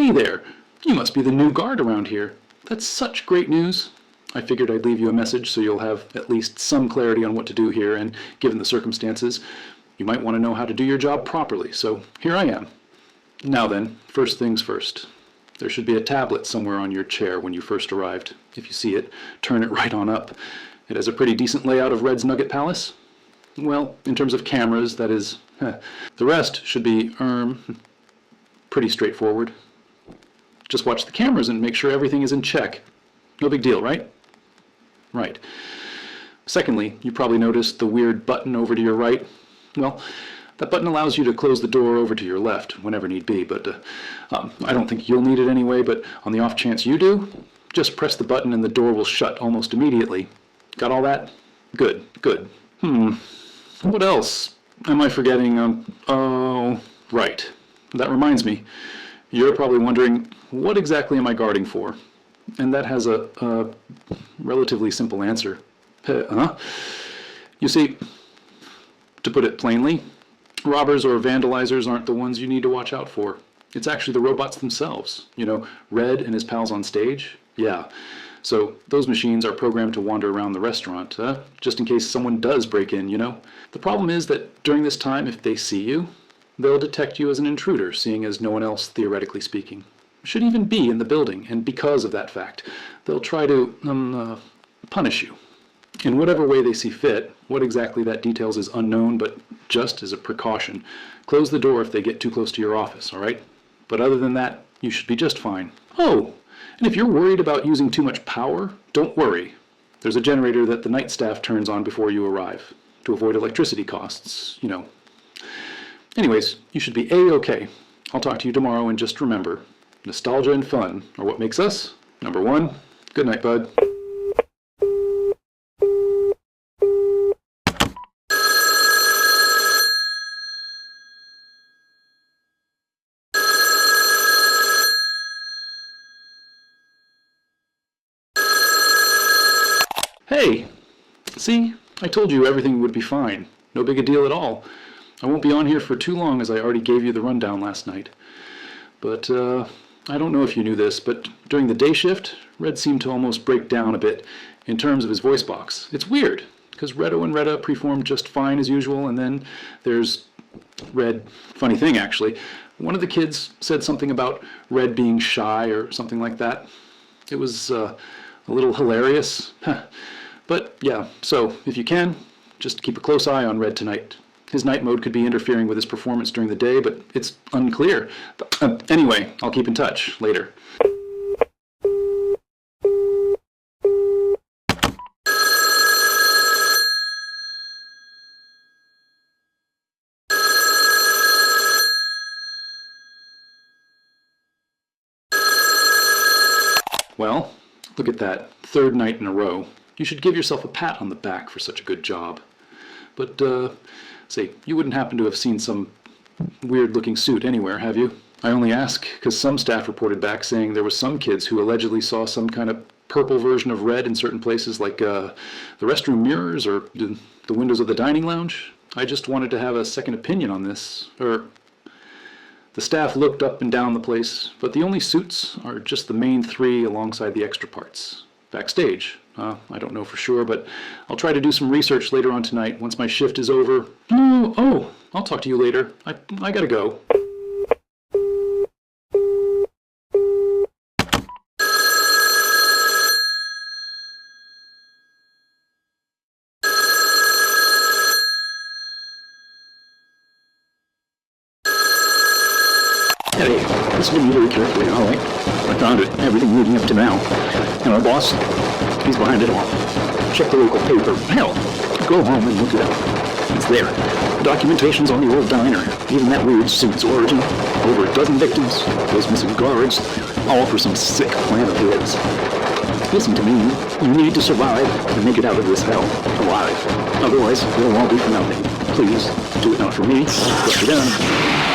Hey there! You must be the new guard around here. That's such great news. I figured I'd leave you a message so you'll have at least some clarity on what to do here, and given the circumstances, you might want to know how to do your job properly, so here I am. Now then, first things first. There should be a tablet somewhere on your chair when you first arrived. If you see it, turn it right on up. It has a pretty decent layout of Red's Nugget Palace. Well, in terms of cameras, that is. The rest should be, pretty straightforward. Just watch the cameras and make sure everything is in check. No big deal, right? Right. Secondly, you probably noticed the weird button over to your right. Well, that button allows you to close the door over to your left whenever need be, but I don't think you'll need it anyway, but on the off chance you do, just press the button and the door will shut almost immediately. Got all that? Good, good. What else am I forgetting? Oh, right. That reminds me. You're probably wondering, what exactly am I guarding for? And that has a relatively simple answer. You see, to put it plainly, robbers or vandalizers aren't the ones you need to watch out for. It's actually the robots themselves. You know, Red and his pals on stage? Yeah. So those machines are programmed to wander around the restaurant, just in case someone does break in, you know. The problem is that during this time, if they see you, they'll detect you as an intruder, seeing as no one else, theoretically speaking, should even be in the building, and because of that fact, they'll try to punish you. In whatever way they see fit. What exactly that details is unknown, but just as a precaution, close the door if they get too close to your office, all right? But other than that, you should be just fine. Oh, and if you're worried about using too much power, don't worry. There's a generator that the night staff turns on before you arrive, to avoid electricity costs, you know. Anyways, you should be A-okay. I'll talk to you tomorrow, and just remember, nostalgia and fun are what makes us #1. Good night, bud. Hey! See? I told you everything would be fine. No big a deal at all. I won't be on here for too long, as I already gave you the rundown last night. But, I don't know if you knew this, but during the day shift, Red seemed to almost break down a bit in terms of his voice box. It's weird, because Redo and Retta performed just fine as usual, and then there's Red. Funny thing, actually. One of the kids said something about Red being shy or something like that. It was, a little hilarious. But, yeah, so, if you can, just keep a close eye on Red tonight. His night mode could be interfering with his performance during the day, but it's unclear. Anyway, I'll keep in touch later. Well, look at that. Third night in a row. You should give yourself a pat on the back for such a good job. But, say, you wouldn't happen to have seen some weird-looking suit anywhere, have you? I only ask because some staff reported back saying there were some kids who allegedly saw some kind of purple version of Red in certain places, like the restroom mirrors or the windows of the dining lounge. I just wanted to have a second opinion on this. The staff looked up and down the place, but the only suits are just the main 3 alongside the extra parts. Backstage. I don't know for sure, but I'll try to do some research later on tonight once my shift is over. Oh, I'll talk to you later. I gotta go. Hey, listen to me very carefully, all right? I found it, everything leading up to now. And our boss, he's behind it all. Check the local paper. Hell, go home and look it up. It's there. The documentation's on the old diner. Even that weird suit's origin. Over a dozen victims, those missing guards, all for some sick plan of his. Listen to me. You need to survive and make it out of this hell alive. Otherwise, it'll all be for nothing. Please, do it not for me, but for them.